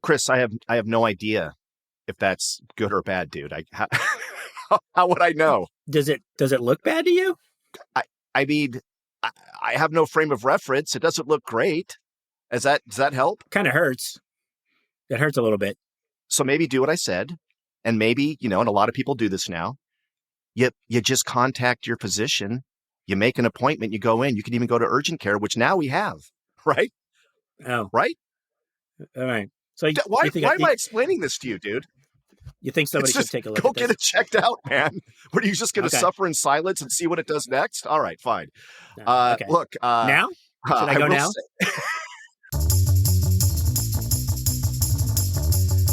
Chris, I have no idea if that's good or bad, dude. How would I know? Does it look bad to you? I mean, I have no frame of reference. It doesn't look great. Does that help? Kind of hurts. It hurts a little bit. So maybe do what I said, and maybe, and a lot of people do this now. You just contact your physician. You make an appointment. You go in. You can even go to urgent care, which now we have, right? Oh, right. All right. So why am I explaining this to you, dude? You think somebody should take a look? Go get it checked out, man. What, are you just going to suffer in silence and see what it does next? All right, fine. Okay. Look, now should I go now?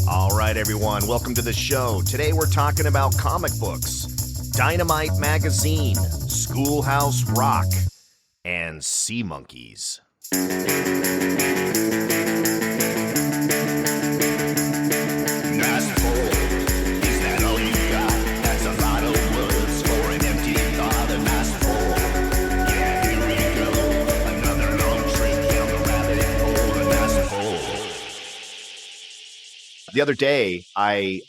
All right, everyone. Welcome to the show. Today we're talking about comic books, Dynamite magazine, Schoolhouse Rock, and sea monkeys. The other day, I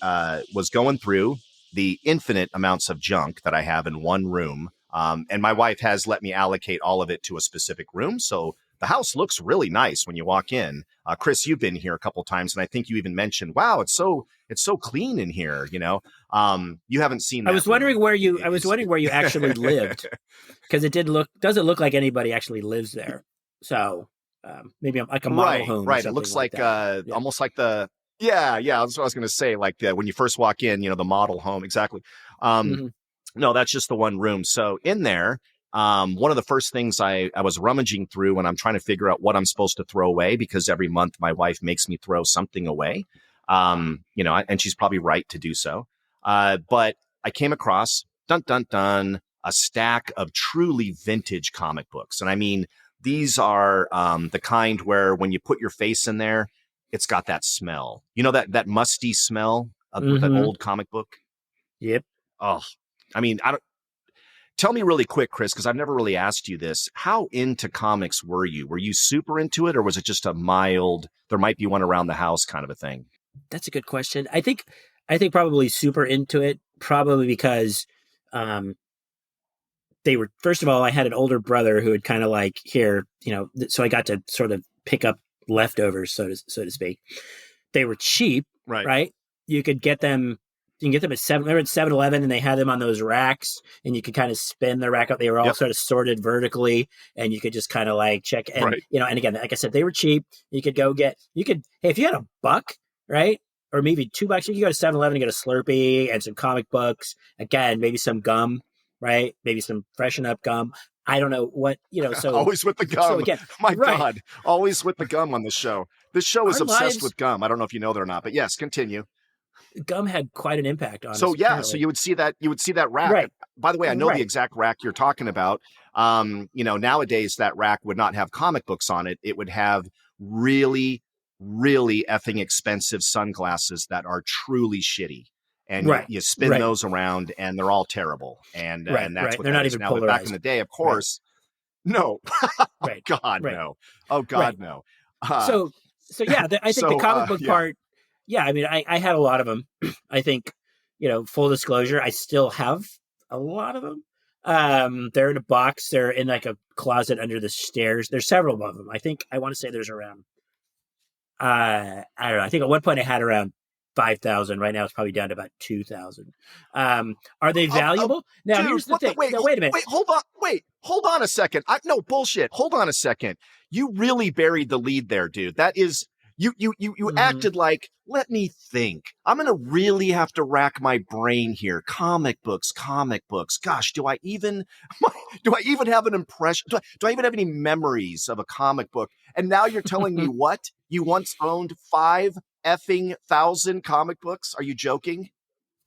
was going through the infinite amounts of junk that I have in one room. And my wife has let me allocate all of it to a specific room. So the house looks really nice when you walk in. Chris, you've been here a couple of times, and I think you even mentioned, wow, it's so clean in here. You haven't seen that. I was wondering where you actually lived, because it doesn't look like anybody actually lives there. So maybe like a model home. Right. It looks like almost like the. Yeah, that's what I was going to say. Like when you first walk in, the model home. Exactly. No, that's just the one room. So in there, one of the first things I was rummaging through when I'm trying to figure out what I'm supposed to throw away, because every month my wife makes me throw something away, and she's probably right to do so. But I came across, a stack of truly vintage comic books. And I mean, these are the kind where when you put your face in there, it's got that smell, that musty smell of an old comic book. Yep. Oh, I mean, tell me really quick, Chris, because I've never really asked you this. How into comics were you? Were you super into it, or was it just a mild, there might be one around the house kind of a thing? That's a good question. I think probably super into it, probably because they were, first of all, I had an older brother who had kind of like so I got to sort of pick up leftovers, so to speak. They were cheap, right? You could get them. You can get them at 7-Eleven, and they had them on those racks, and you could kind of spin the rack up. They were all sort of sorted vertically, and you could just kind of like check. And and again, like I said, they were cheap. You could go hey, if you had $1, right, or maybe $2, you could go to 7-Eleven and get a Slurpee and some comic books. Again, maybe some gum, right? Maybe some Freshen Up gum. I don't know what, so always with the gum. So again, God, always with the gum on the show. This show is obsessed with gum. I don't know if you know that or not, but yes, continue. Gum had quite an impact on us. So so you would see that rack. Right. By the way, I know the exact rack you're talking about. Nowadays that rack would not have comic books on it. It would have really, really effing expensive sunglasses that are truly shitty. And you spin those around, and they're all terrible. And that's what they're not even now. Polarized. Back in the day, of course, no. Right. God, no. Oh God, no. So yeah, I think the comic book part. Yeah, I mean, I had a lot of them. I think, full disclosure, I still have a lot of them. They're in a box. They're in like a closet under the stairs. There's several of them. I want to say there's around. I don't know. I think at one point I had around 5,000. Right now it's probably down to about 2,000. Are they valuable? Now, dude, here's the thing. Wait a minute. Hold on a second. No, bullshit. Hold on a second. You really buried the lead there, dude. That is, you acted like, let me think. I'm going to really have to rack my brain here. Comic books. Gosh, do I even have an impression? Do I even have any memories of a comic book? And now you're telling me what? You once owned 5,000 comic books? Are you joking?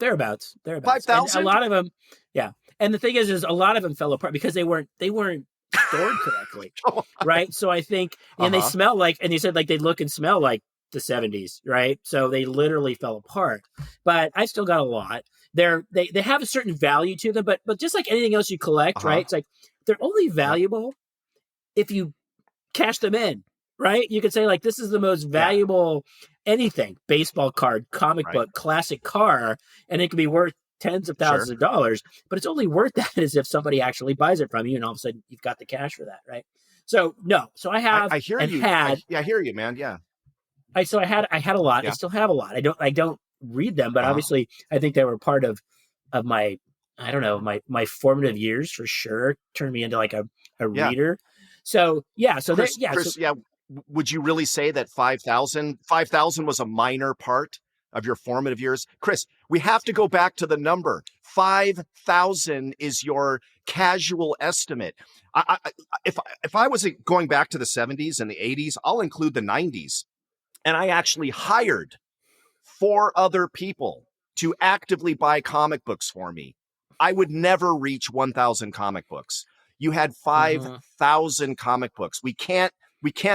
Thereabouts. 5,000? A lot of them, yeah. And the thing is a lot of them fell apart because they weren't stored correctly, right? So I think, and they smell like, and you said like they look and smell like the 70s, right? So they literally fell apart. But I still got a lot. They have a certain value to them, but just like anything else you collect, right? It's like they're only valuable if you cash them in. right? You could say like, this is the most valuable anything, baseball card, comic book, classic car, and it could be worth tens of thousands of dollars, but it's only worth that as if somebody actually buys it from you, and all of a sudden you've got the cash for that, right? So no, so I have, I hear and you. had, I hear you, man. Yeah. I had a lot. I still have a lot. I don't read them, but obviously I think they were part of my, I don't know, my formative years for sure. Turned me into like a reader. So yeah, so Chris, so, would you really say that 5,000 was a minor part of your formative years? Chris, we have to go back to the number. 5,000 is your casual estimate. If I was going back to the 70s and the 80s, I'll include the 90s. And I actually hired 4 other people to actively buy comic books for me. I would never reach 1,000 comic books. You had 5,000 comic books. We can't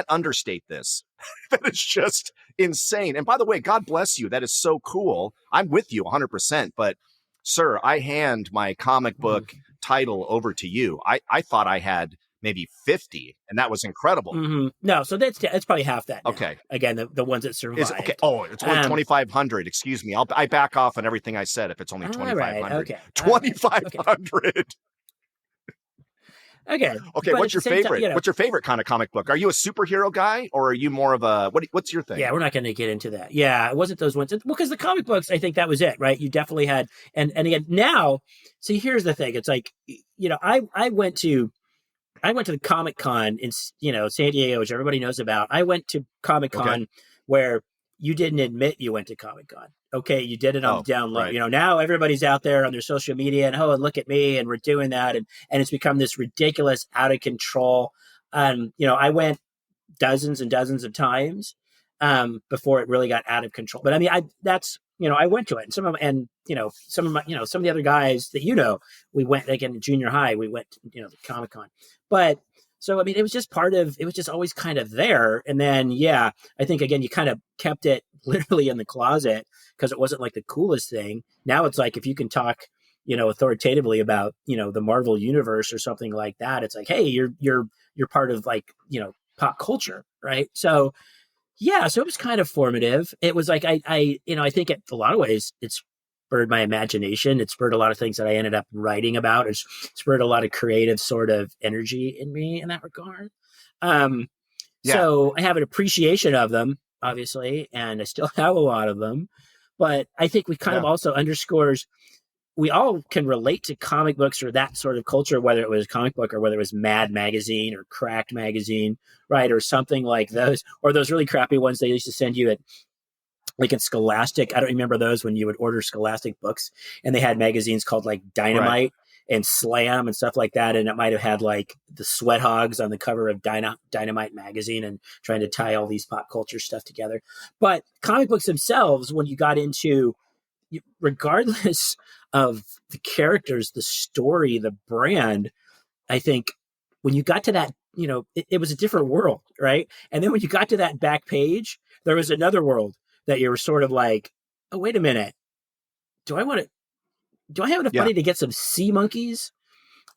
understate this. That is just insane. And by the way, God bless you. That is so cool. I'm with you 100%. But sir, I hand my comic book title over to you. I thought I had maybe 50, and that was incredible. No, so that's probably half that now. Okay. Again, the ones that survived. Okay. Oh, it's only 2,500. Excuse me. I back off on everything I said if it's only 2,500. Right, okay. 2,500. Okay. Okay. What's your favorite? What's your favorite kind of comic book? Are you a superhero guy, or are you more of a what's your thing? Yeah, we're not going to get into that. Yeah, it wasn't those ones. Well, because the comic books, I think that was it, right? You definitely had, and again, now, see, here's the thing. It's like, I went to the Comic Con in, San Diego, which everybody knows about. I went to Comic Con where you didn't admit you went to Comic Con. Okay, you did it on the down low. Right. Now everybody's out there on their social media and, and look at me, and we're doing that. And it's become this ridiculous, out of control. I went dozens and dozens of times before it really got out of control. But I mean, I went to it, and some of the other guys that, we went, again, in junior high, we went, to Comic Con. But so, I mean, it was just always kind of there. And then, I think, again, you kind of kept it literally in the closet because it wasn't like the coolest thing. Now it's like, if you can talk, authoritatively about, the Marvel universe or something like that, it's like, hey, you're part of, like, pop culture. Right. So, so it was kind of formative. It was like, I think in a lot of ways it's spurred my imagination. It spurred a lot of things that I ended up writing about. It spurred a lot of creative sort of energy in me in that regard. So I have an appreciation of them, obviously, and I still have a lot of them. But I think we kind of also underscores, we all can relate to comic books or that sort of culture, whether it was a comic book or whether it was Mad Magazine or Cracked Magazine, right? Or something like those, or those really crappy ones they used to send you at, like, in Scholastic. I don't remember those, when you would order Scholastic books and they had magazines called like Dynamite and Slam and stuff like that. And it might have had like the Sweat Hogs on the cover of Dynamite magazine, and trying to tie all these pop culture stuff together. But comic books themselves, when you got into, regardless of the characters, the story, the brand, I think when you got to that, it was a different world, right? And then when you got to that back page, there was another world that you were sort of like, oh, wait a minute. Do I have enough money to get some sea monkeys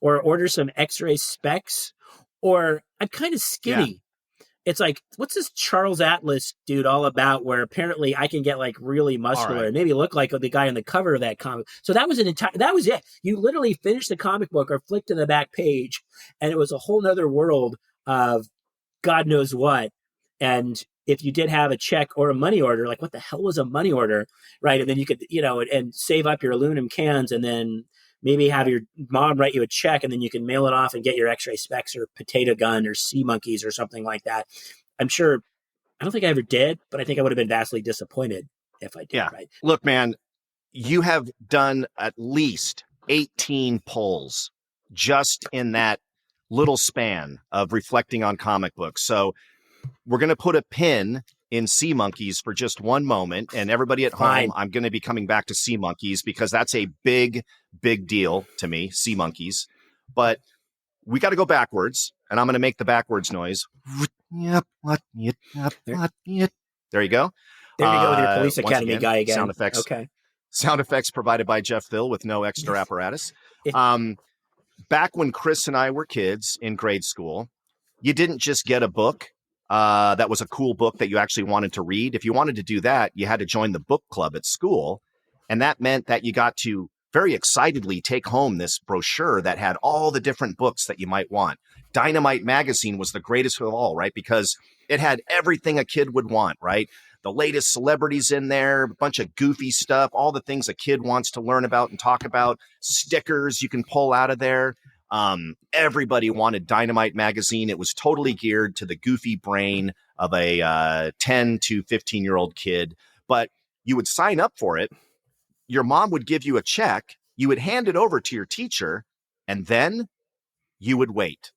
or order some X-ray specs? Or I'm kind of skinny. Yeah. It's like, what's this Charles Atlas dude all about, where apparently I can get like really muscular and maybe look like the guy on the cover of that comic. So that was that was it. You literally finished the comic book or flicked to the back page, and it was a whole nother world of God knows what. And if you did have a check or a money order, like, what the hell was a money order, right? And then you could, and save up your aluminum cans, and then maybe have your mom write you a check, and then you can mail it off and get your X-ray specs or potato gun or sea monkeys or something like that. I'm sure, I don't think I ever did, but I think I would have been vastly disappointed if I did. Yeah. Right. Look, man, you have done at least 18 polls just in that little span of reflecting on comic books. So we're going to put a pin in Sea Monkeys for just one moment. And everybody at home, I'm going to be coming back to Sea Monkeys because that's a big, big deal to me, Sea Monkeys. But we got to go backwards, and I'm going to make the backwards noise. There you go. There you go with your Police Academy guy again. Sound effects. Okay. Sound effects provided by Jeff Thill with no extra apparatus. Back when Chris and I were kids in grade school, you didn't just get a book. that was a cool book that you actually wanted to read. If you wanted to do that, you had to join the book club at school. And that meant that you got to very excitedly take home this brochure that had all the different books that you might want. Dynamite magazine was the greatest of all, right? Because it had everything a kid would want, right? The latest celebrities in there, a bunch of goofy stuff, all the things a kid wants to learn about and talk about, stickers you can pull out of there. Everybody wanted Dynamite magazine. It was totally geared to the goofy brain of a 10 to 15-year-old kid. But you would sign up for it. Your mom would give you a check. You would hand it over to your teacher, and then you would wait.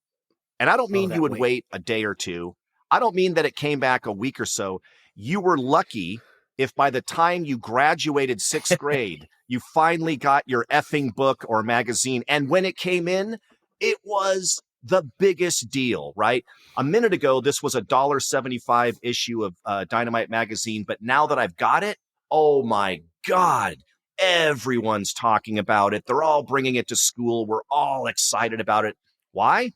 And I don't mean you would wait a day or two. I don't mean that it came back a week or so. You were lucky if by the time you graduated sixth grade, you finally got your effing book or magazine. And when it came in, it was the biggest deal, right? A minute ago, this was a $1.75 issue of Dynamite magazine. But now that I've got it, oh my God, everyone's talking about it. They're all bringing it to school. We're all excited about it. Why?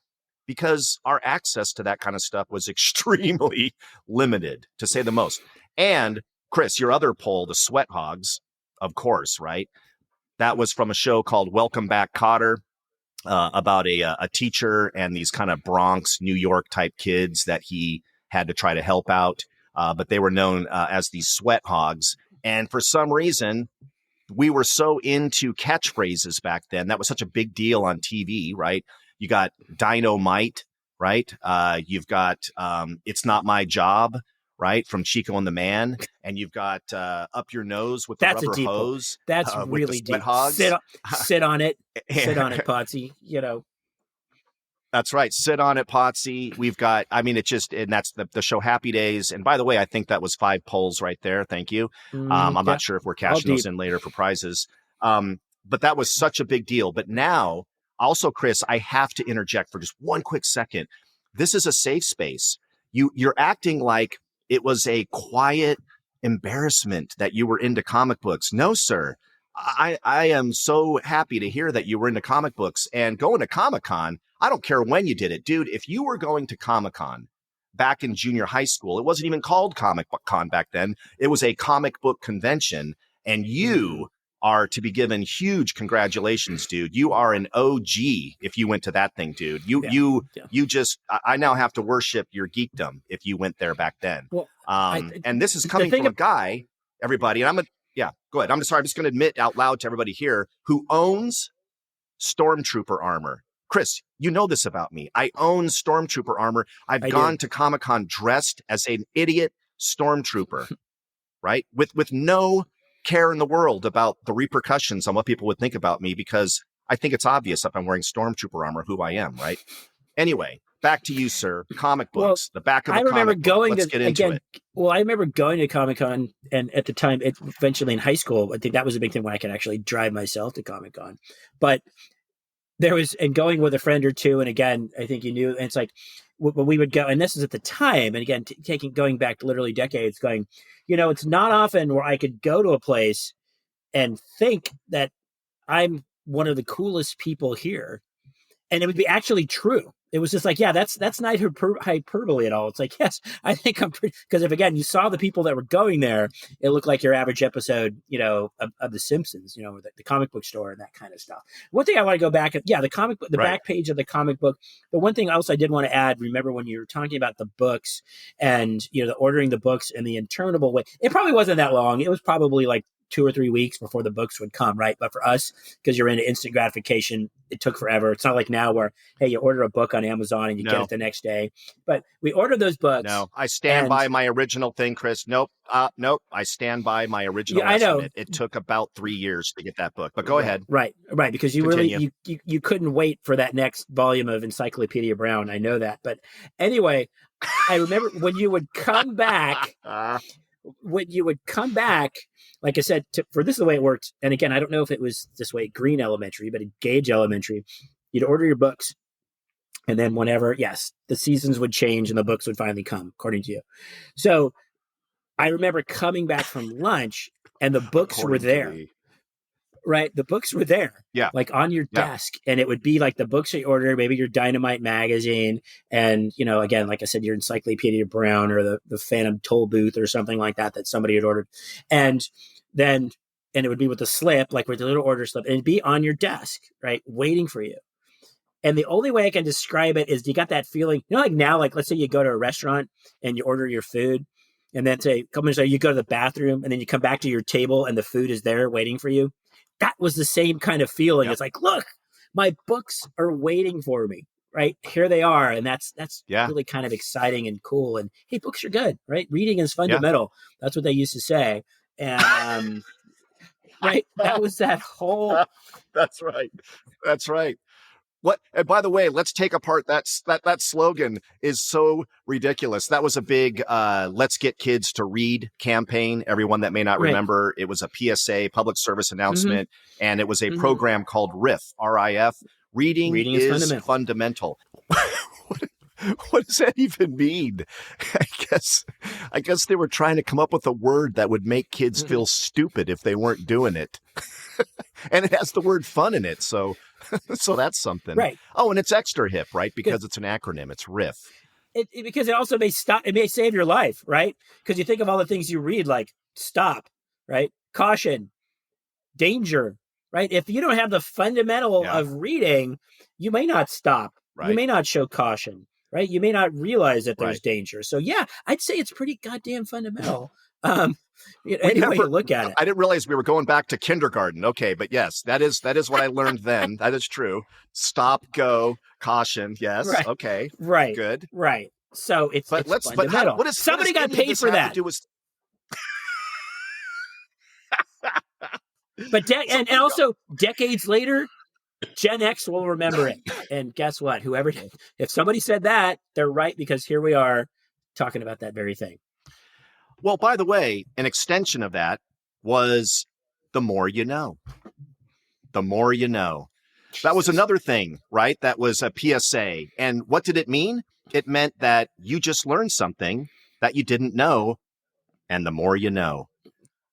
Because our access to that kind of stuff was extremely limited, to say the most. And Chris, your other poll, the Sweat Hogs, of course, right? That was from a show called Welcome Back, Kotter, about a teacher and these kind of Bronx, New York type kids that he had to try to help out. But they were known as these Sweat Hogs. And for some reason, we were so into catchphrases back then. That was such a big deal on TV, right? You got Dy-no-mite, right? You've got It's Not My Job, right? From Chico and the Man. And you've got Up Your Nose with the That's rubber hose. That's really deep. Hogs. Sit on it. Sit on it, Potsy. You know. That's right. Sit on it, Potsy. We've got, I mean, it just, and that's the show Happy Days. And by the way, I think that was 5 polls right there. Thank you. I'm not sure if we're cashing those in later for prizes. But that was such a big deal. But now, also, Chris, I have to interject for just one quick second. This is a safe space. You're acting like it was a quiet embarrassment that you were into comic books. No, sir. I am so happy to hear that you were into comic books and going to Comic-Con. I don't care when you did it, dude. If you were going to Comic-Con back in junior high school, it wasn't even called Comic-Con back then. It was a comic book convention, and you are to be given huge congratulations, dude. You are an OG if you went to that thing, dude. You just, I now have to worship your geekdom if you went there back then. Well, and this is coming from a guy, everybody, and go ahead. I'm sorry. I'm just going to admit out loud to everybody here who owns Stormtrooper armor. Chris, you know this about me. I own Stormtrooper armor. I've gone to Comic-Con dressed as an idiot Stormtrooper, right? With no care in the world about the repercussions on what people would think about me, because I think it's obvious if I'm wearing Stormtrooper armor who I am, right? Anyway, back to you, sir. Comic books, the back of the comic book. Let's get into it. Well, I remember going to Comic-Con, and at the time, eventually in high school, I think that was a big thing when I could actually drive myself to Comic-Con. But there was, and going with a friend or two, and again, I think you knew, and it's like, when we would go, and this is at the time, and again, going back literally decades, going, it's not often where I could go to a place and think that I'm one of the coolest people here, and it would be actually true. It was just like, yeah, that's not hyperbole at all. It's like, yes, I think I'm pretty, because if again, you saw the people that were going there, it looked like your average episode, of The Simpsons, the comic book store and that kind of stuff. One thing I want to go back the comic book, the back page of the comic book. The one thing else I did want to add, remember when you were talking about the books and, the ordering the books in the interminable way, it probably wasn't that long. It was probably like 2 or 3 weeks before the books would come, right? But for us, because you're into instant gratification, it took forever. It's not like now where, hey, you order a book on Amazon and you get it the next day. But we ordered those books. No, I stand by my original thing, Chris. Nope. I stand by my original estimate. It took about 3 years to get that book. But go ahead. Right. Because you really, you couldn't wait for that next volume of Encyclopedia Brown. I know that. But anyway, I remember when you would come back... like I said, for this is the way it worked. And again, I don't know if it was this way at Green Elementary, but at Gage Elementary, you'd order your books. And then whenever, the seasons would change and the books would finally come, according to you. So I remember coming back from lunch and the books were there. right? The books were there, like on your desk, and it would be like the books you order, maybe your Dynamite magazine, and again, like I said, your Encyclopedia Brown or the Phantom Tollbooth or something like that somebody had ordered, and it would be with the slip, like with the little order slip, and it'd be on your desk, right, waiting for you. And the only way I can describe it is you got that feeling, like now, like let's say you go to a restaurant and you order your food, and then say a couple minutes later you go to the bathroom, and then you come back to your table and the food is there waiting for you. That was the same kind of feeling. It's like, look, my books are waiting for me, right? Here they are. And that's really kind of exciting and cool. And hey, books are good, right? Reading is fundamental. That's what they used to say. And right, that was that whole. That's right. What? And by the way, let's take apart that slogan is so ridiculous. That was a big "Let's Get Kids to Read" campaign. Everyone that may not remember, it was a PSA, public service announcement, and it was a program called RIF, R-I-F. Reading is fundamental. What does that even mean? I guess they were trying to come up with a word that would make kids feel stupid if they weren't doing it. And it has the word fun in it, so that's something. Right. Oh, and it's extra hip, right? Because it's an acronym. It's RIF. Because it also may save your life, right? Because you think of all the things you read, like stop, right? Caution, danger, right? If you don't have the fundamental of reading, you may not stop. Right. You may not show caution, right? You may not realize that there's danger. So I'd say it's pretty goddamn fundamental. Any way you look at it. I didn't realize we were going back to kindergarten. Okay, but yes, that is what I learned then. That is true. Stop, go, caution. Yes. Right. Okay. Right. Good. Right. So it's fundamental. But somebody got paid for that. But and also decades later, Gen X will remember it. And guess what? If somebody said that, they're right, because here we are talking about that very thing. Well, by the way, an extension of that was the more you know. The more you know. That was another thing, right? That was a PSA. And what did it mean? It meant that you just learned something that you didn't know. And the more you know.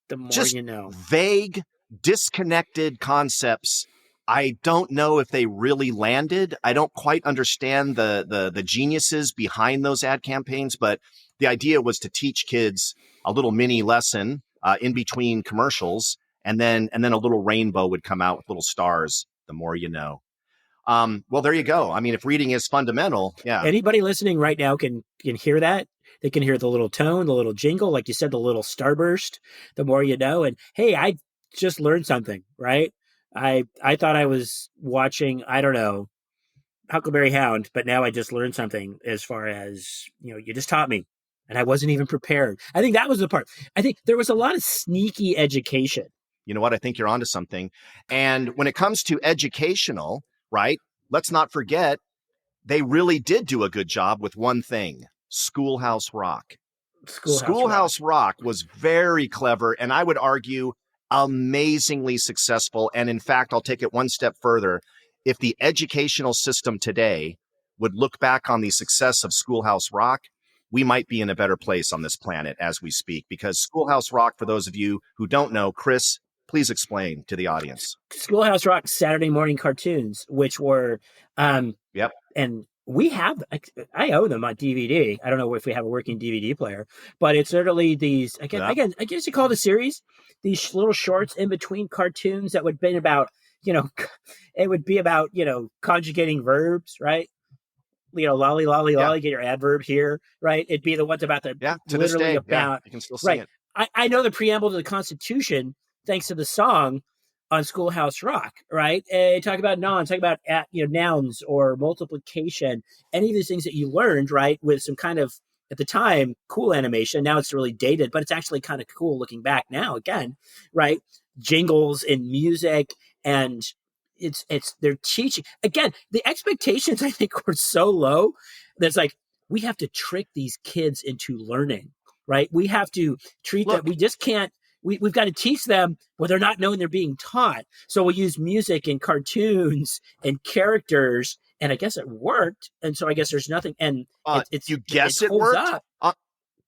The more just you know. Vague, disconnected concepts. I don't know if they really landed. I don't quite understand the geniuses behind those ad campaigns, but the idea was to teach kids a little mini lesson in between commercials, and then a little rainbow would come out with little stars. The more you know. Well, there you go. I mean, if reading is fundamental, Anybody listening right now can hear that. They can hear the little tone, the little jingle, like you said, the little starburst. The more you know. And hey, I just learned something, right? I thought I was watching, I don't know, Huckleberry Hound, but now I just learned something as far as, you just taught me, and I wasn't even prepared. I think that was the part. I think there was a lot of sneaky education. You know what? I think you're onto something. And when it comes to educational, right, let's not forget, they really did do a good job with one thing, Schoolhouse Rock. Schoolhouse Rock was very clever, and I would argue amazingly successful. And in fact, I'll take it one step further. If the educational system today would look back on the success of Schoolhouse Rock, we might be in a better place on this planet as we speak, because Schoolhouse Rock, for those of you who don't know, Chris, please explain to the audience. Schoolhouse Rock Saturday morning cartoons, which were, and we have, I own them on DVD. I don't know if we have a working DVD player, but it's literally these, again, I guess you call it a series, these little shorts in between cartoons that would be about, it would be about, conjugating verbs, right? Lolly, lolly, lolly, get your adverb here, right? It'd be the ones about to this day, about, you can still see it. I know the preamble to the Constitution, thanks to the song on Schoolhouse Rock, right? Talk about nouns, talk about nouns or multiplication, any of these things that you learned, right, with some kind of, at the time, cool animation. Now it's really dated, but it's actually kind of cool looking back now again, right? Jingles and music, and they're teaching. Again, the expectations, I think, were so low that it's like, we have to trick these kids into learning, right? We have to treat them. We just can't. We've got to teach them where they're not knowing they're being taught. So we'll use music and cartoons and characters, and I guess it worked. And so I guess there's nothing. And you guess it worked?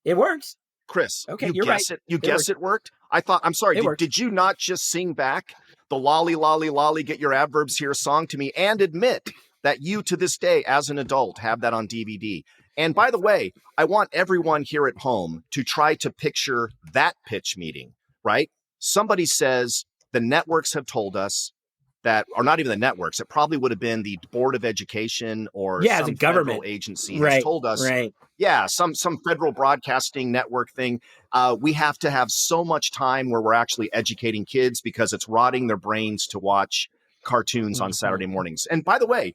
It works. Chris, okay, you're right. You guess it worked? I'm sorry. Did you not just sing back the lolly, lolly, lolly, get your adverbs here song to me, and admit that you to this day as an adult have that on DVD. And by the way, I want everyone here at home to try to picture that pitch meeting, right? Somebody says the networks have told us that, or not even the networks, it probably would have been the Board of Education or some the government federal agency has told us, some federal broadcasting network thing. We have to have so much time where we're actually educating kids because it's rotting their brains to watch cartoons on Saturday mornings. And by the way,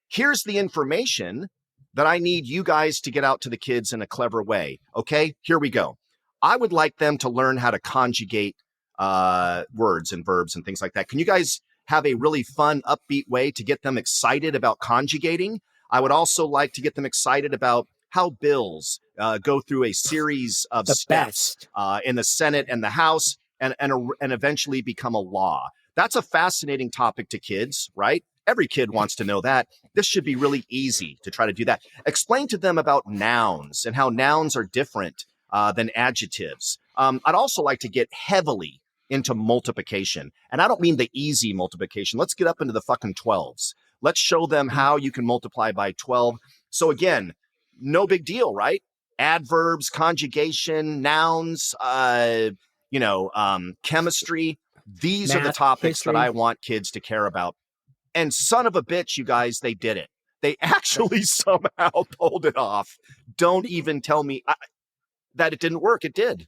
here's the information that I need you guys to get out to the kids in a clever way. Okay, here we go. I would like them to learn how to conjugate words and verbs and things like that. Can you guys have a really fun, upbeat way to get them excited about conjugating? I would also like to get them excited about how bills go through a series of steps in the Senate and the House and eventually become a law. That's a fascinating topic to kids, right? Every kid wants to know that. This should be really easy to try to do that. Explain to them about nouns and how nouns are different than adjectives. I'd also like to get heavily into multiplication. And I don't mean the easy multiplication. Let's get up into the fucking 12s. Let's show them how you can multiply by 12. So again, no big deal, right? Adverbs, conjugation, nouns, chemistry. These are the topics that I want kids to care about. And son of a bitch, you guys, they did it. They actually somehow pulled it off. Don't even tell me that it didn't work. It did.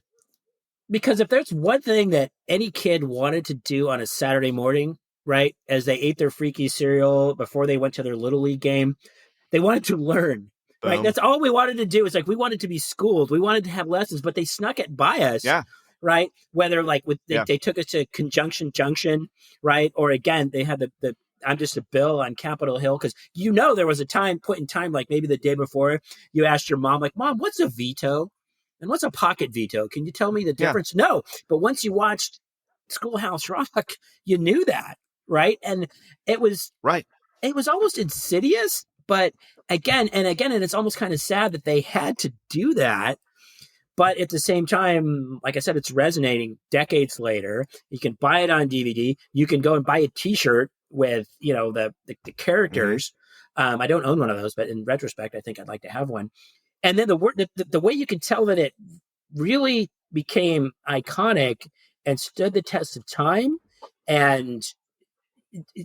Because if there's one thing that any kid wanted to do on a Saturday morning, right, as they ate their freaky cereal before they went to their Little League game, they wanted to learn. Right? That's all we wanted to do. Is like we wanted to be schooled. We wanted to have lessons, but they snuck it by us. Yeah. Right. Whether like they took us to Junction, right? Or again, they had the I'm just a bill on Capitol Hill. Because there was a point in time, like maybe the day before, you asked your mom, like, Mom, what's a veto? And what's a pocket veto? Can you tell me the difference? Yeah. No. But once you watched Schoolhouse Rock, you knew that, right? And it was almost insidious, but again, and it's almost kind of sad that they had to do that. But at the same time, like I said, it's resonating decades later. You can buy it on DVD. You can go and buy a T-shirt with, the characters. Mm-hmm. I don't own one of those, but in retrospect, I think I'd like to have one. And then the way you can tell that it really became iconic and stood the test of time, and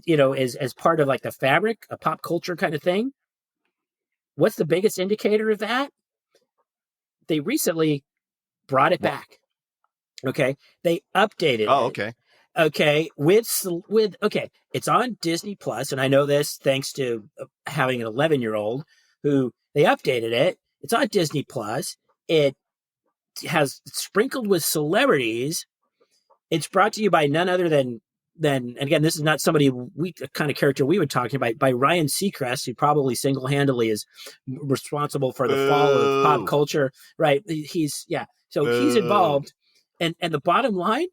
as part of like the fabric, a pop culture kind of thing. What's the biggest indicator of that? They recently brought it back. Okay, they updated it. Oh, okay. Okay, it's on Disney Plus, and I know this thanks to having an 11-year-old who they updated it. It's on Disney Plus. It has sprinkled with celebrities. It's brought to you by none other than again, this is not somebody the kind of character we would talk about, by Ryan Seacrest, who probably single-handedly is responsible for the fall of pop culture. Right? He's involved, and the bottom line,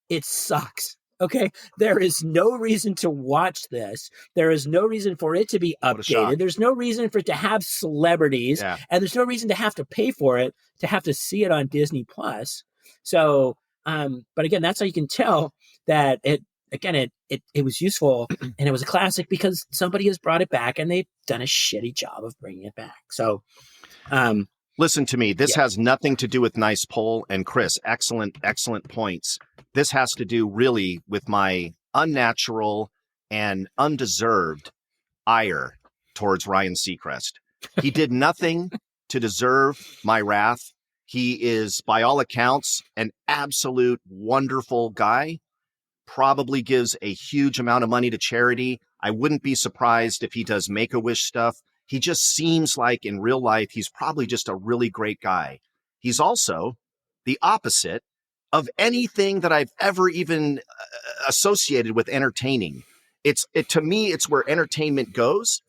it sucks. Okay, there is no reason to watch this. There is no reason for it to be updated. There's no reason for it to have celebrities, and there's no reason to have to pay for it, to have to see it on Disney Plus. So, but again, that's how you can tell that it was useful and it was a classic because somebody has brought it back and they've done a shitty job of bringing it back. So, listen to me. This has nothing to do with Nice Poll. And Chris, excellent points. This has to do really with my unnatural and undeserved ire towards Ryan Seacrest. He did nothing to deserve my wrath. He is, by all accounts, an absolute wonderful guy. Probably gives a huge amount of money to charity. I wouldn't be surprised if he does Make-A-Wish stuff. He just seems like in real life, he's probably just a really great guy. He's also the opposite of anything that I've ever even associated with entertaining. To me, it's where entertainment goes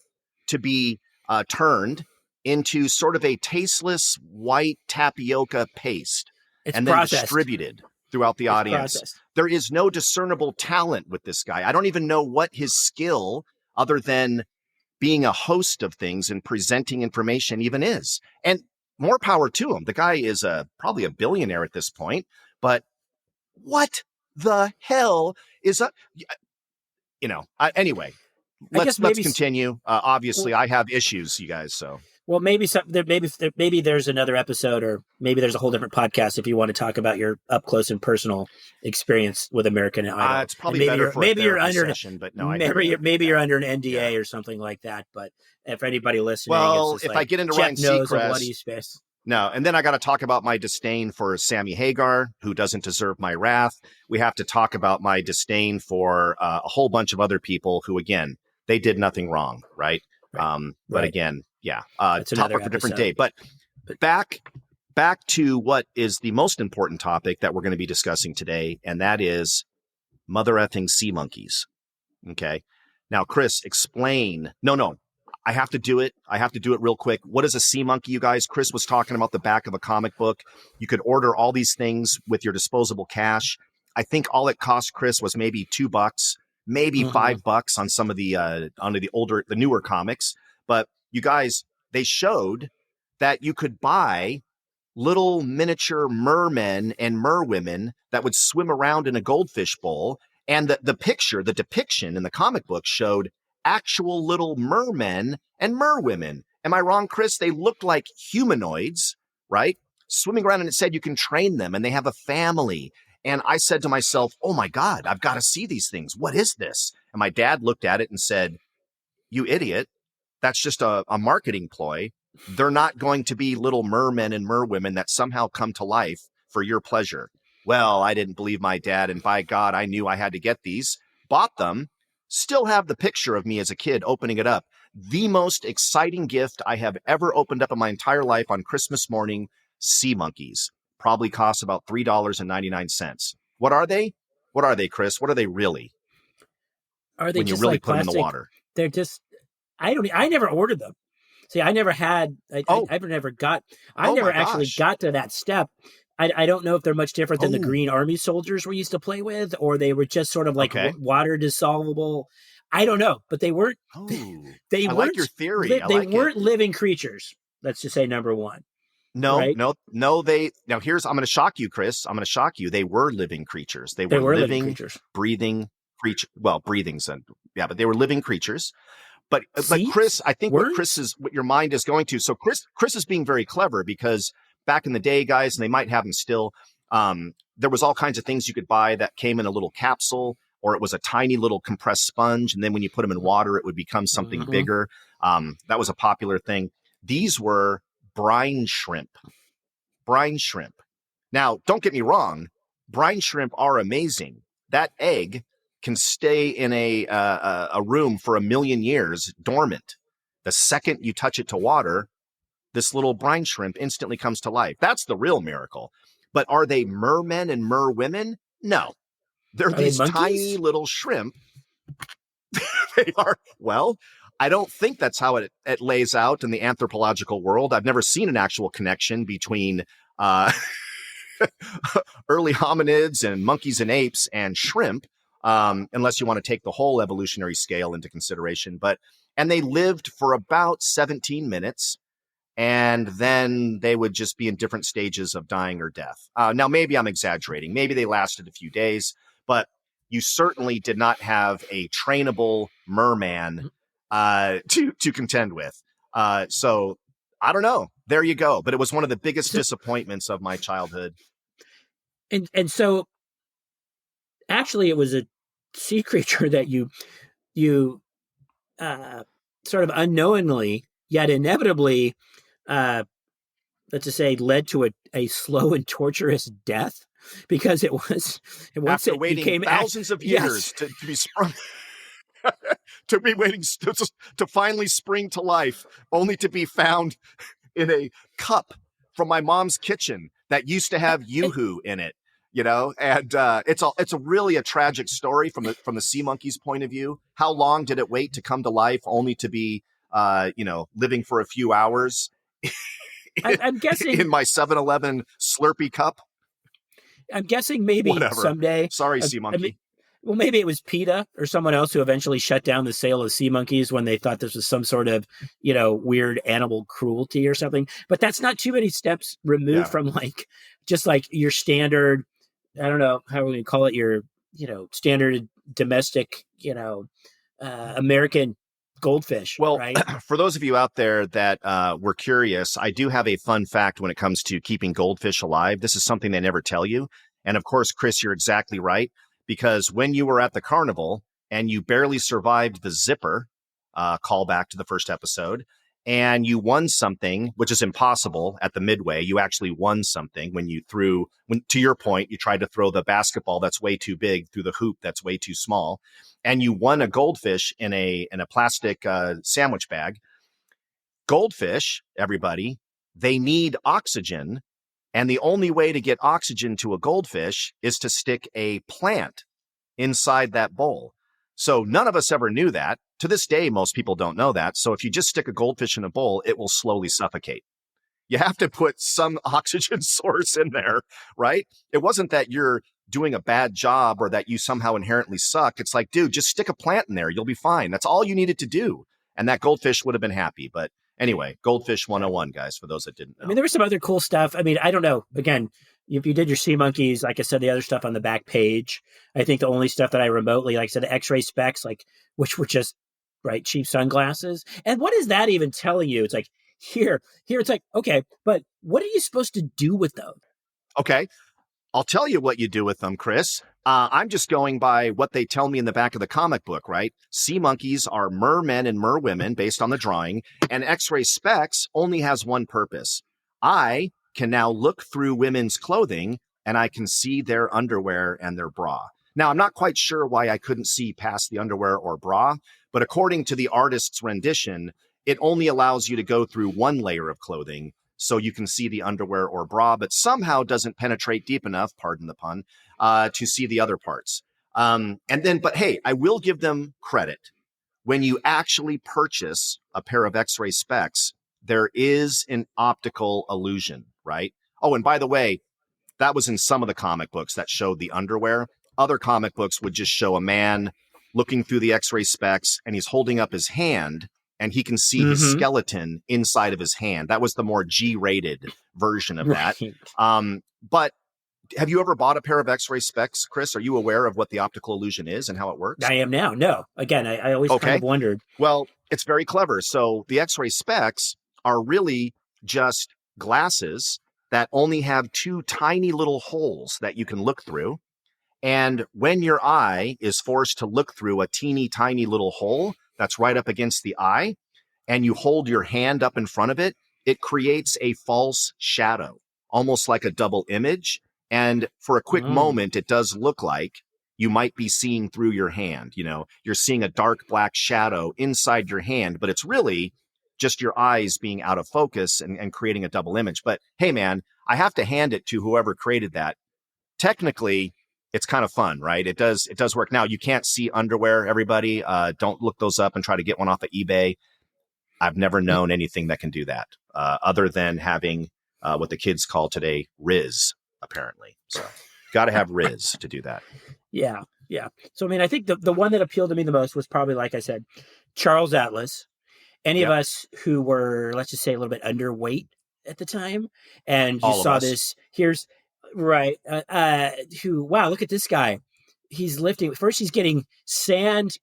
to be turned into sort of a tasteless white tapioca paste and then distributed throughout the audience. Processed. There is no discernible talent with this guy. I don't even know what his skill, other than being a host of things and presenting information, even is. And more power to him. The guy is probably a billionaire at this point. But what? the hell is that? Anyway, let's continue. Obviously, I have issues, you guys. So, well, maybe there's another episode, or maybe there's a whole different podcast if you want to talk about your up close and personal experience with American Idol. It's probably better for a therapy session, but no, maybe you're under an NDA or something like that. But if anybody listening, well, if I get into Ryan Seacrest. No, and then I got to talk about my disdain for Sammy Hagar, who doesn't deserve my wrath. We have to talk about my disdain for a whole bunch of other people who, again, they did nothing wrong, right? But again, topic for a different day. But back to what is the most important topic that we're going to be discussing today, and that is mother effing sea monkeys. Okay. Now, Chris, explain. No. I have to do it. Real quick. What is a sea monkey, you guys? Chris was talking about the back of a comic book. You could order all these things with your disposable cash. I think all it cost, Chris, was maybe $2, maybe $5 on some of the newer comics. But you guys, they showed that you could buy little miniature mermen and merwomen that would swim around in a goldfish bowl. And the depiction in the comic book showed actual little mermen and merwomen. Am I wrong, Chris? They looked like humanoids, right? Swimming around, and it said you can train them and they have a family. And I said to myself, oh my God, I've got to see these things. What is this? And my dad looked at it and said, you idiot. That's just a marketing ploy. They're not going to be little mermen and merwomen that somehow come to life for your pleasure. Well, I didn't believe my dad. And by God, I knew I had to get these, bought them. Still have the picture of me as a kid opening it up. The most exciting gift I have ever opened up in my entire life on Christmas morning, sea monkeys. Probably cost about $3.99. What are they? What are they, Chris? What are they really? Are they when just you really like put plastic? them in the water? They're just, I never ordered them. See, I never had, I never actually got to that step. I don't know if they're much different than the Green Army soldiers we used to play with, or they were just sort of like water dissolvable. I don't know, but they weren't. They weren't like your theory. They weren't living creatures. Let's just say number one. No. Right? I'm going to shock you, Chris. I'm going to shock you. They were living creatures. They were living creatures. Breathing creatures. Well, breathing's but they were living creatures. But Chris, I think what your mind is going to. So Chris is being very clever, because back in the day, guys, and they might have them still, there was all kinds of things you could buy that came in a little capsule, or it was a tiny little compressed sponge. And then when you put them in water, it would become something bigger. That was a popular thing. These were brine shrimp. Now, don't get me wrong. Brine shrimp are amazing. That egg can stay in a room for 1 million years dormant. The second you touch it to water, this little brine shrimp instantly comes to life. That's the real miracle. But are they mermen and merwomen? No. They're these tiny little shrimp. They are. Well, I don't think that's how it lays out in the anthropological world. I've never seen an actual connection between early hominids and monkeys and apes and shrimp, unless you want to take the whole evolutionary scale into consideration. And they lived for about 17 minutes. And then they would just be in different stages of dying or death. Now, maybe I'm exaggerating. Maybe they lasted a few days, but you certainly did not have a trainable merman to contend with. So I don't know. There you go. But it was one of the biggest disappointments of my childhood. And so actually it was a sea creature that you sort of unknowingly, yet inevitably, let's just say, led to a slow and torturous death, because it was after waiting thousands of years to be sprung, to be waiting to finally spring to life, only to be found in a cup from my mom's kitchen that used to have yoo-hoo in it. And it's a really a tragic story from the sea monkey's point of view. How long did it wait to come to life, only to be living for a few hours? I'm guessing in my 7-Eleven Slurpee cup. I'm guessing maybe someday. Sorry, sea monkey. Well, maybe it was PETA or someone else who eventually shut down the sale of sea monkeys when they thought this was some sort of, weird animal cruelty or something. But that's not too many steps removed from just like your standard I don't know how we call it, your, standard domestic, American goldfish, Well, right? for those of you out there that were curious, I do have a fun fact when it comes to keeping goldfish alive. This is something they never tell you. And of course, Chris, you're exactly right. Because when you were at the carnival and you barely survived the zipper, call back to the first episode, and you won something, which is impossible at the midway. You actually won something when to your point, you tried to throw the basketball that's way too big through the hoop that's way too small. And you won a goldfish in a plastic sandwich bag. Goldfish, everybody, they need oxygen. And the only way to get oxygen to a goldfish is to stick a plant inside that bowl. So none of us ever knew that. To this day, most people don't know that. So if you just stick a goldfish in a bowl, it will slowly suffocate. You have to put some oxygen source in there, right? It wasn't that you're doing a bad job or that you somehow inherently suck. It's like, dude, just stick a plant in there. You'll be fine. That's all you needed to do. And that goldfish would have been happy. But anyway, Goldfish 101, guys, for those that didn't know. I mean, there was some other cool stuff. I mean, I don't know. Again, if you did your sea monkeys, like I said, the other stuff on the back page, I think the only stuff that I remotely, like I said, the x-ray specs, like, which were just, right, cheap sunglasses. And what is that even telling you? It's like, here, it's like, okay, but what are you supposed to do with those? Okay. I'll tell you what you do with them, Chris. I'm just going by what they tell me in the back of the comic book, right? Sea monkeys are mermen and merwomen based on the drawing, and X-ray specs only has one purpose. I can now look through women's clothing and I can see their underwear and their bra. Now, I'm not quite sure why I couldn't see past the underwear or bra, but according to the artist's rendition, it only allows you to go through one layer of clothing so you can see the underwear or bra, but somehow doesn't penetrate deep enough, pardon the pun, to see the other parts. But hey, I will give them credit. When you actually purchase a pair of X-ray specs, there is an optical illusion, right? Oh, and by the way, that was in some of the comic books that showed the underwear. Other comic books would just show a man looking through the X-ray specs and he's holding up his hand and he can see his skeleton inside of his hand. That was the more G-rated version of that. But have you ever bought a pair of X-ray specs, Chris? Are you aware of what the optical illusion is and how it works? I am now. No. Again, I always kind of wondered. Well, it's very clever. So the X-ray specs are really just glasses that only have two tiny little holes that you can look through. And when your eye is forced to look through a teeny tiny little hole that's right up against the eye, and you hold your hand up in front of it, it creates a false shadow, almost like a double image. And for a quick moment, it does look like you might be seeing through your hand. You know, you're seeing a dark black shadow inside your hand, but it's really just your eyes being out of focus and creating a double image. But hey, man, I have to hand it to whoever created that. Technically, it's kind of fun, right? It does work. Now, you can't see underwear, everybody. Don't look those up and try to get one off of eBay. I've never known anything that can do that other than having what the kids call today Riz, apparently. So got to have Riz to do that. Yeah. So, I mean, I think the one that appealed to me the most was probably, like I said, Charles Atlas. Any of us who were, let's just say, a little bit underweight at the time, and you saw this, here's, right, wow, look at this guy. He's lifting. First, he's getting sand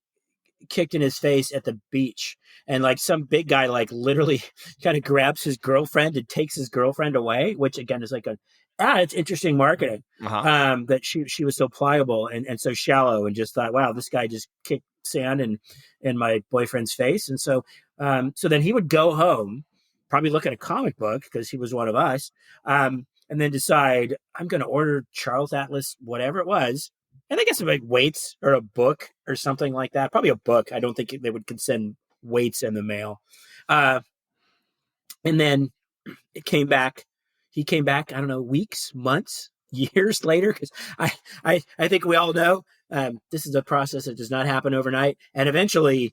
kicked in his face at the beach, and like some big guy like literally kind of grabs his girlfriend and takes his girlfriend away, which again is like it's interesting marketing. That she was so pliable and so shallow, and just thought, wow, this guy just kicked sand in my boyfriend's face. And so then he would go home, probably look at a comic book because he was one of us, and then decide, I'm going to order Charles Atlas, whatever it was. I think it's like weights or a book or something like that. Probably a book. I don't think they would send weights in the mail. And then it came back. He came back, I don't know, weeks, months, years later. Because I think we all know this is a process that does not happen overnight. And eventually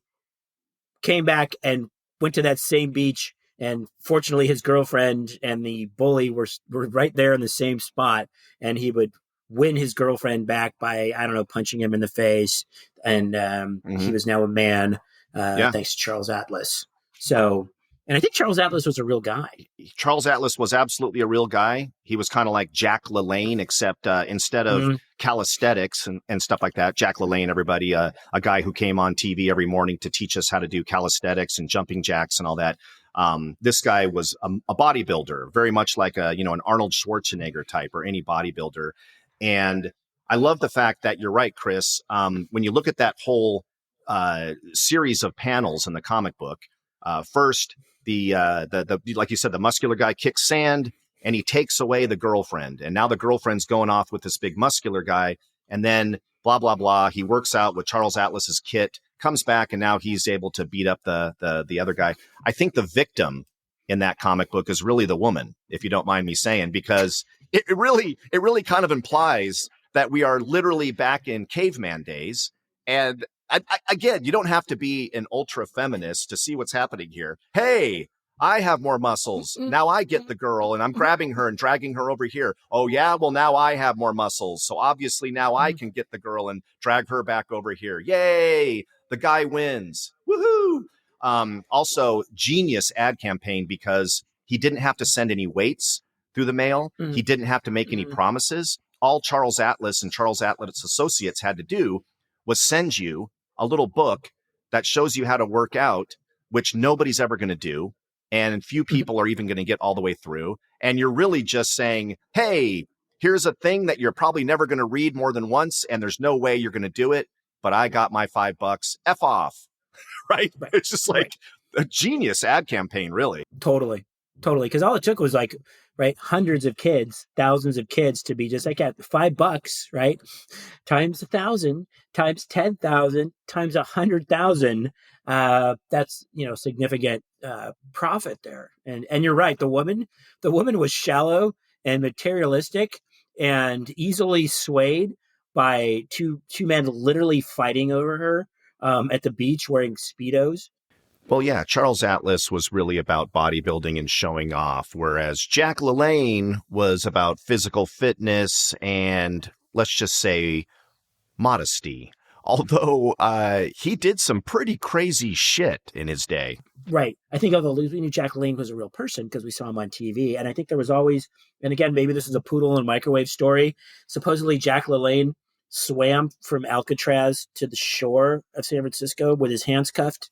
came back and went to that same beach. And fortunately, his girlfriend and the bully were right there in the same spot. And he would win his girlfriend back by, I don't know, punching him in the face. And he was now a man, thanks to Charles Atlas. So And I think Charles Atlas was a real guy. Charles Atlas was absolutely a real guy. He was kind of like Jack LaLanne, except instead of calisthenics and stuff like that. Jack LaLanne, everybody, a guy who came on TV every morning to teach us how to do calisthenics and jumping jacks and all that. This guy was a bodybuilder, very much like an Arnold Schwarzenegger type or any bodybuilder. And I love the fact that you're right, Chris. When you look at that whole series of panels in the comic book, first, the like you said, the muscular guy kicks sand and he takes away the girlfriend. And now the girlfriend's going off with this big muscular guy. And then blah, blah, blah. He works out with Charles Atlas's kit, comes back, and now he's able to beat up the other guy. I think the victim in that comic book is really the woman, if you don't mind me saying, because it really kind of implies that we are literally back in caveman days. And again, you don't have to be an ultra feminist to see what's happening here. Hey, I have more muscles. Now I get the girl and I'm grabbing her and dragging her over here. Oh yeah, well now I have more muscles. So obviously now I can get the girl and drag her back over here. Yay, the guy wins. Woohoo. Also genius ad campaign because he didn't have to send any weights through the mail. He didn't have to make any promises. All Charles Atlas and Charles Atlas Associates had to do was send you a little book that shows you how to work out, which nobody's ever going to do. And few people are even going to get all the way through. And you're really just saying, hey, here's a thing that you're probably never going to read more than once. And there's no way you're going to do it. But I got my $5. F off. Right. It's just like a genius ad campaign, really. Totally. Because all it took was like, right, hundreds of kids, thousands of kids to be just like at $5, right? Times 1,000, times 10,000, times 100,000. That's, significant profit there. And you're right. The woman was shallow and materialistic and easily swayed by two men literally fighting over her at the beach wearing Speedos. Well, yeah, Charles Atlas was really about bodybuilding and showing off, whereas Jack LaLanne was about physical fitness and, let's just say, modesty. Although he did some pretty crazy shit in his day. Right. I think although we knew Jack LaLanne was a real person because we saw him on TV. And I think there was always, and again, maybe this is a poodle and microwave story. Supposedly Jack LaLanne swam from Alcatraz to the shore of San Francisco with his hands cuffed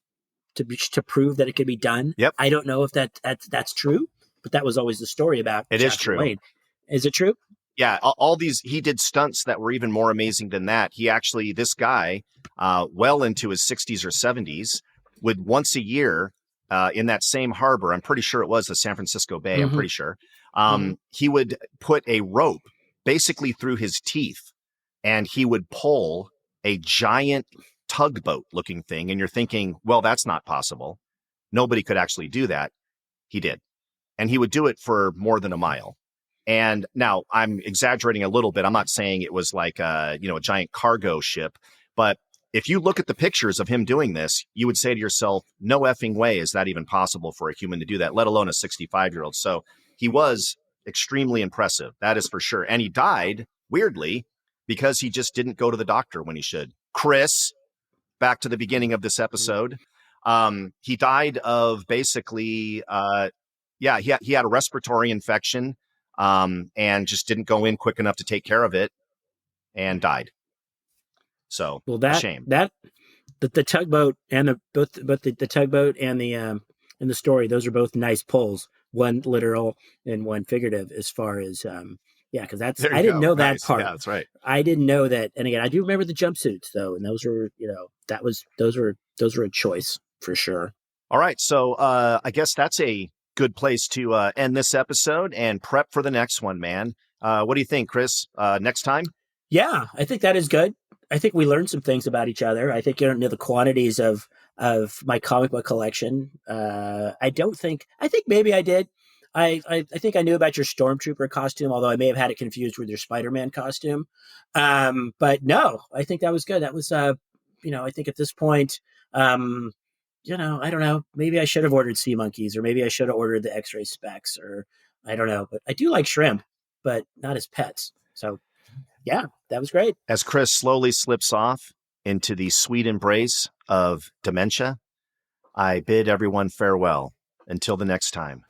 to prove that it could be done. Yep. I don't know if that's true, but that was always the story about it. Jack Is true. LaLanne. Is it true? Yeah. All these, he did stunts that were even more amazing than that. This guy, well into his 60s or 70s, would once a year in that same harbor, I'm pretty sure it was the San Francisco Bay, I'm pretty sure, he would put a rope basically through his teeth and he would pull a giant tugboat looking thing. And you're thinking, well, that's not possible. Nobody could actually do that. He did. And he would do it for more than a mile. And now I'm exaggerating a little bit. I'm not saying it was like a giant cargo ship, but if you look at the pictures of him doing this, you would say to yourself, no effing way is that even possible for a human to do that, let alone a 65-year-old. So he was extremely impressive. That is for sure. And he died, weirdly, because he just didn't go to the doctor when he should. Chris, back to the beginning of this episode, he died of basically, he had a respiratory infection and just didn't go in quick enough to take care of it and died. So, a shame. The tugboat and the tugboat and the story, those are both nice pulls, one literal and one figurative as far as because I didn't know that part. Yeah, that's right. I didn't know that. And again, I do remember the jumpsuits though, and those were those were a choice for sure. All right, so I guess that's a good place to end this episode and prep for the next one, man. What do you think, Chris? Next time? Yeah, I think that is good. I think we learned some things about each other. I think you don't know the quantities of my comic book collection. I think maybe I did. I think I knew about your Stormtrooper costume, although I may have had it confused with your Spider-Man costume. But no, I think that was good. That was, I think at this point, I don't know. Maybe I should have ordered Sea Monkeys, or maybe I should have ordered the X-ray specs, or I don't know. But I do like shrimp, but not as pets. So yeah, that was great. As Chris slowly slips off into the sweet embrace of dementia, I bid everyone farewell. Until the next time.